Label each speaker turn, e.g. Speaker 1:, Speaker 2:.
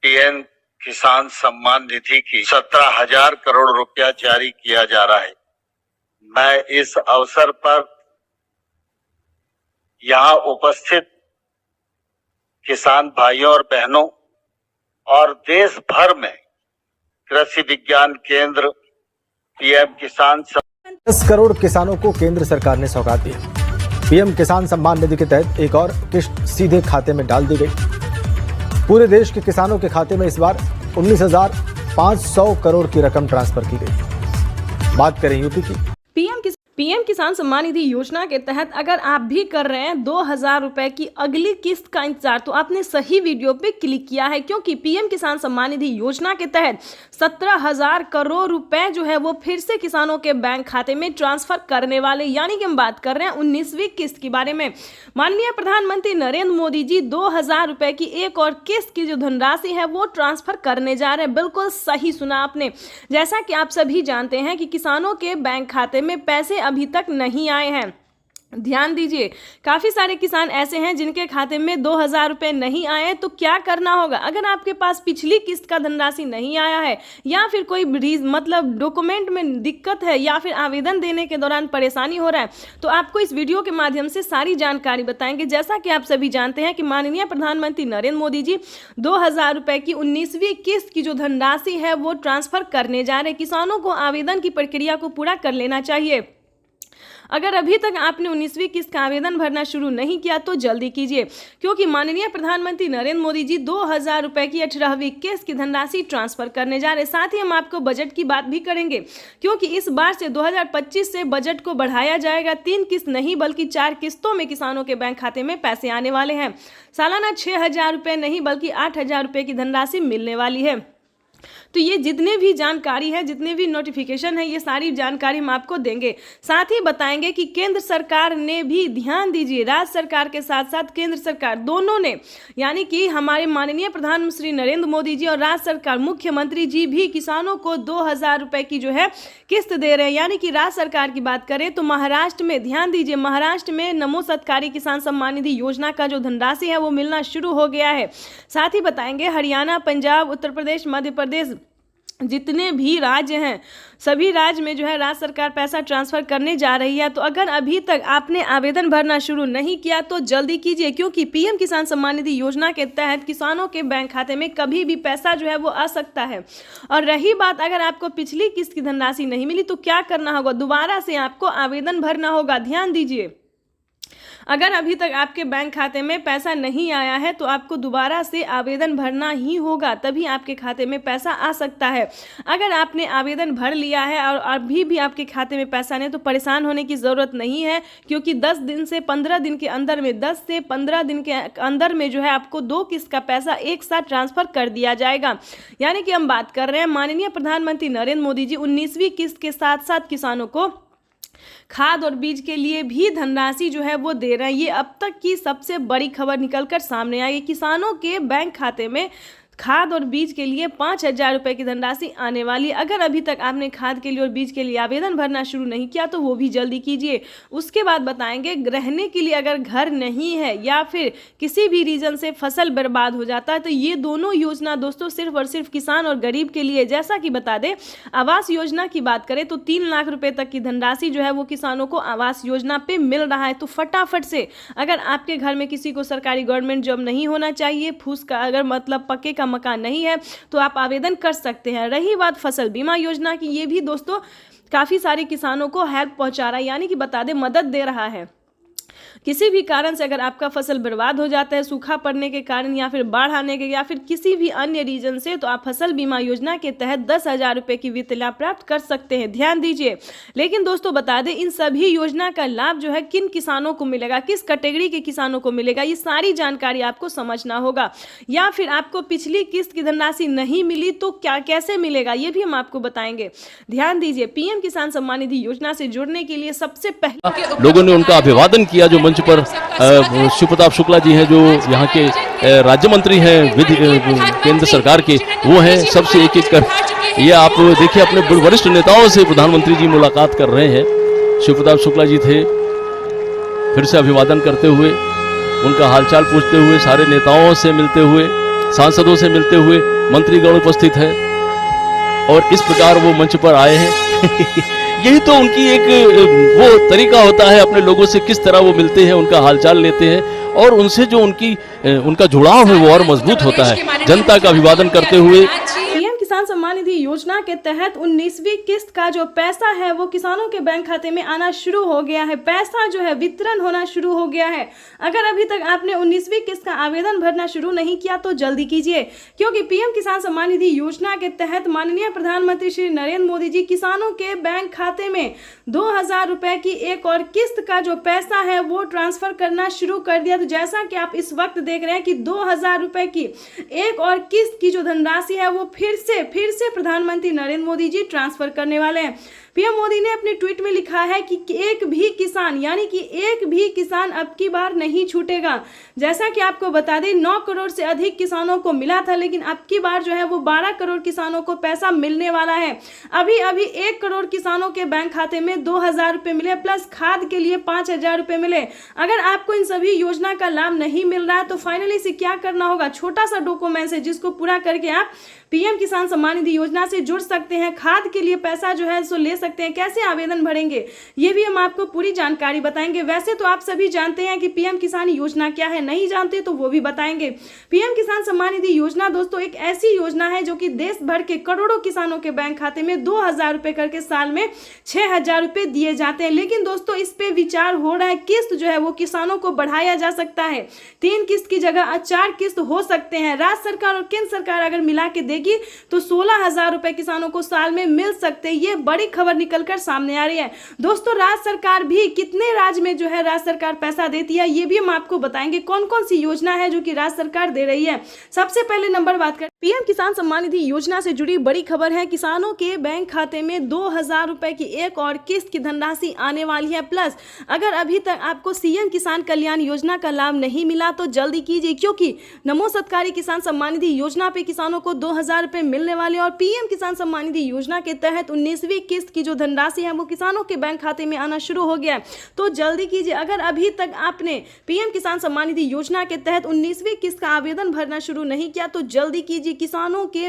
Speaker 1: PM किसान सम्मान निधि की 17,000 करोड़ रुपया जारी किया जा रहा है। मैं इस अवसर पर यहाँ उपस्थित किसान भाइयों और बहनों और देश भर में कृषि विज्ञान केंद्र पीएम किसान
Speaker 2: 10 करोड़ किसानों को केंद्र सरकार ने सौगात दी। पीएम किसान सम्मान निधि के तहत एक और किस्त सीधे खाते में डाल दी गई। पूरे देश के किसानों के खाते में इस बार 19,500 करोड़ की रकम ट्रांसफर की गई। बात करें यूपी की।
Speaker 3: पीएम किसान सम्मान निधि योजना के तहत अगर आप भी कर रहे हैं 2,000 रुपए की अगली किस्त का इंतजार, तो आपने सही वीडियो पे क्लिक किया है, क्योंकि पीएम किसान सम्मान निधि योजना के तहत 17,000 करोड़ रुपए जो है वो फिर से किसानों के बैंक खाते में ट्रांसफर करने वाले, यानी कि हम बात कर रहे हैं 19वीं किस्त के बारे में। माननीय प्रधानमंत्री नरेंद्र मोदी जी 2,000 रुपए की एक और किस्त की जो धनराशि है वो ट्रांसफर करने जा रहे हैं। बिल्कुल सही सुना आपने। जैसा कि आप सभी जानते हैं कि किसानों के बैंक खाते में पैसे अभी तक नहीं आए हैं। ध्यान दीजिए, काफी सारे किसान ऐसे हैं जिनके खाते में 2,000 रुपए नहीं आए। तो क्या करना होगा? अगर आपके पास पिछली किस्त का धनराशि नहीं आया है, या फिर कोई मतलब डॉक्यूमेंट में दिक्कत है, या फिर आवेदन देने के दौरान परेशानी हो रहा है, तो आपको इस वीडियो के माध्यम से सारी जानकारी बताएंगे। जैसा कि आप सभी जानते हैं कि माननीय प्रधानमंत्री नरेंद्र मोदी जी 2,000 रुपए की 19वीं किस्त की जो धनराशि है वो ट्रांसफर करने जा रहे। किसानों को आवेदन की प्रक्रिया को पूरा कर लेना चाहिए। अगर अभी तक आपने 19वीं किस्त का आवेदन भरना शुरू नहीं किया तो जल्दी कीजिए, क्योंकि माननीय प्रधानमंत्री नरेंद्र मोदी जी 2,000 रुपए की 18वीं किस्त की धनराशि ट्रांसफर करने जा रहे। साथ ही हम आपको बजट की बात भी करेंगे, क्योंकि इस बार से 2025 से बजट को बढ़ाया जाएगा। 3 किस्त नहीं बल्कि 4 किस्तों में किसानों के बैंक खाते में पैसे आने वाले हैं। सालाना 6,000 रुपए नहीं बल्कि 8,000 रुपए की धनराशि मिलने वाली है। तो ये जितने भी जानकारी है, जितने भी नोटिफिकेशन है, ये सारी जानकारी हम आपको देंगे। साथ ही बताएंगे कि केंद्र सरकार ने भी, ध्यान दीजिए, राज्य सरकार के साथ साथ केंद्र सरकार दोनों ने, यानी कि हमारे माननीय प्रधानमंत्री नरेंद्र मोदी जी और राज्य सरकार मुख्यमंत्री जी भी किसानों को 2,000 रुपए की जो है किस्त दे रहे हैं। यानी कि राज्य सरकार की बात करें तो महाराष्ट्र में, ध्यान दीजिए, महाराष्ट्र में नमो सत्कारी किसान सम्मान निधि योजना का जो धनराशि है वो मिलना शुरू हो गया है। साथ ही बताएंगे हरियाणा, पंजाब, उत्तर प्रदेश, मध्य प्रदेश, जितने भी राज्य हैं, सभी राज्य में जो है राज्य सरकार पैसा ट्रांसफर करने जा रही है। तो अगर अभी तक आपने आवेदन भरना शुरू नहीं किया तो जल्दी कीजिए, क्योंकि पीएम किसान सम्मान निधि योजना के तहत किसानों के बैंक खाते में कभी भी पैसा जो है वो आ सकता है। और रही बात, अगर आपको पिछली किस्त की धनराशि नहीं मिली तो क्या करना होगा? दोबारा से आपको आवेदन भरना होगा। ध्यान दीजिए, अगर अभी तक आपके बैंक खाते में पैसा नहीं आया है तो आपको दोबारा से आवेदन भरना ही होगा, तभी आपके खाते में पैसा आ सकता है। अगर आपने आवेदन भर लिया है और अभी भी आपके खाते में पैसा नहीं, तो परेशान होने की ज़रूरत नहीं है, क्योंकि 10 दिन से 15 दिन के अंदर में, 10 से 15 दिन के अंदर में जो है आपको 2 किस्त का पैसा एक साथ ट्रांसफर कर दिया जाएगा। यानी कि हम बात कर रहे हैं माननीय प्रधानमंत्री नरेंद्र मोदी जी 19वीं किस्त के साथ साथ किसानों को खाद और बीज के लिए भी धनराशि जो है वो दे रहे हैं। ये अब तक की सबसे बड़ी खबर निकलकर सामने आई। किसानों के बैंक खाते में खाद और बीज के लिए 5,000 रुपए की धनराशि आने वाली। अगर अभी तक आपने खाद के लिए और बीज के लिए आवेदन भरना शुरू नहीं किया तो वो भी जल्दी कीजिए। उसके बाद बताएंगे रहने के लिए अगर घर नहीं है या फिर किसी भी रीजन से फसल बर्बाद हो जाता है, तो ये दोनों योजना दोस्तों सिर्फ और सिर्फ किसान और गरीब के लिए। जैसा कि बता दें, आवास योजना की बात करें तो 3 लाख रुपए तक की धनराशि जो है वो किसानों को आवास योजना पे मिल रहा है। तो फटाफट से, अगर आपके घर में किसी को सरकारी गवर्नमेंट जॉब नहीं होना चाहिए, फूस का अगर मतलब पक्के का मकान नहीं है, तो आप आवेदन कर सकते हैं। रही बात फसल बीमा योजना की, ये भी दोस्तों काफी सारे किसानों को हेल्प पहुंचा रहा है, यानी कि बता दें मदद दे रहा है। किसी भी कारण से अगर आपका फसल बर्बाद हो जाता है, सूखा पड़ने के कारण या फिर बाढ़ आने के या फिर किसी भी अन्य रीजन से, तो आप फसल बीमा योजना के तहत 10,000 रुपए की वित्त लाभ प्राप्त कर सकते हैं। ध्यान दीजिए, लेकिन दोस्तों बता दें इन सभी योजना का लाभ जो है किन किसानों को मिलेगा, किस कैटेगरी के किसानों को मिलेगा, ये सारी जानकारी आपको समझना होगा। या फिर आपको पिछली किस्त की धनराशि नहीं मिली तो क्या कैसे मिलेगा, ये भी हम आपको बताएंगे। ध्यान दीजिए, पीएम किसान सम्मान निधि योजना से जुड़ने के लिए सबसे पहले
Speaker 4: लोगों ने उनका अभिवादन किया। जो मंच पर शिव प्रताप शुक्ला जी हैं, जो यहाँ के राज्य मंत्री हैं केंद्र सरकार के, वो हैं। सबसे एक एक कर ये आप देखिए, अपने वरिष्ठ नेताओं से प्रधानमंत्री जी मुलाकात कर रहे हैं। शिव प्रताप शुक्ला जी थे, फिर से अभिवादन करते हुए, उनका हालचाल पूछते हुए, सारे नेताओं से मिलते हुए सांसदों से मिलते हुए मंत्रीगण उपस्थित है और इस प्रकार वो मंच पर आए हैं। यही तो उनकी एक वो तरीका होता है, अपने लोगों से किस तरह वो मिलते हैं, उनका हालचाल लेते हैं और उनसे जो उनका जुड़ाव है वो और मजबूत होता है। जनता का अभिवादन करते हुए
Speaker 3: पीएम किसान सम्मान निधि योजना के तहत 19वीं किस्त का जो पैसा है वो किसानों के बैंक खाते में आना शुरू हो गया है। पैसा जो है वितरण होना शुरू हो गया है। अगर अभी तक आपने 19वीं किस्त का आवेदन भरना शुरू नहीं किया तो जल्दी कीजिए, क्योंकि पीएम किसान सम्मान निधि योजना के तहत माननीय प्रधानमंत्री श्री नरेंद्र मोदी जी किसानों के बैंक खाते में 2000 रुपए की एक और किस्त का जो पैसा है वो ट्रांसफर करना शुरू कर दिया। तो जैसा कि आप इस वक्त देख रहे हैं कि 2000 रुपए की एक और किस्त की जो धनराशि है वो फिर से प्रधानमंत्री नरेंद्र मोदी जी ट्रांसफर करने वाले हैं। पीएम मोदी ने अपने ट्वीट में लिखा है कि एक भी किसान, यानी कि एक भी किसान अब की बार नहीं छूटेगा। जैसा कि आपको बता दें 9 करोड़ से अधिक किसानों को मिला था, लेकिन अब की बार जो है वो 12 करोड़ किसानों को पैसा मिलने वाला है। अभी 1 करोड़ किसानों के बैंक खाते में 2000 रुपए मिले, प्लस खाद के लिए 5000 रुपए मिले। अगर आपको इन सभी योजना का लाभ नहीं मिल रहा है तो फाइनली से क्या करना होगा, छोटा सा डॉक्यूमेंट है जिसको पूरा करके आप पीएम किसान सम्मान निधि योजना से जुड़ सकते हैं। खाद के लिए पैसा जो है सो ले सकते हैं। कैसे आवेदन भरेंगे ये भी हम आपको पूरी जानकारी बताएंगे। वैसे तो आप सभी जानते हैं कि पीएम किसान योजना क्या है, नहीं जानते तो वो भी बताएंगे। पीएम किसान सम्मान निधि योजना दोस्तों एक ऐसी योजना है जो कि देश भर के करोड़ों किसानों के बैंक खाते में 2000 रुपए करके साल में 6000 रुपए दिए जाते हैं। लेकिन दोस्तों इस पे विचार हो रहा है, किस्त जो है वो किसानों को बढ़ाया जा सकता है। 3 किस्त की जगह 4 किस्त हो सकते हैं। राज्य सरकार और केंद्र सरकार अगर मिला के तो 16,000 रुपए किसानों को साल में मिल सकते हैं। ये बड़ी खबर निकलकर सामने आ रही है। दोस्तों राज्य सरकार भी कितने राज्य में जो है राज्य सरकार पैसा देती है ये भी हम आपको बताएंगे। कौन कौन सी योजना है जो कि राज्य सरकार दे रही है। सबसे पहले नंबर बात करें पीएम किसान सम्मान निधि योजना से जुड़ी बड़ी खबर है। किसानों के बैंक खाते में 2000 रुपए की एक और किस्त की धनराशि आने वाली है। प्लस अगर अभी तक आपको सीएम किसान कल्याण योजना का लाभ नहीं मिला तो जल्दी कीजिए, क्योंकि नमो सत्कारी किसान सम्मान निधि योजना पे किसानों को 2000 रुपए मिलने वाले और पीएम किसान सम्मान निधि योजना के तहत 19वीं किस्त की जो धनराशि है वो किसानों के बैंक खाते में आना शुरू हो गया है। तो जल्दी कीजिए। अगर अभी तक आपने पीएम किसान सम्मान निधि योजना के तहत 19वीं किस्त का आवेदन भरना शुरू नहीं किया तो जल्दी कीजिए। किसानों के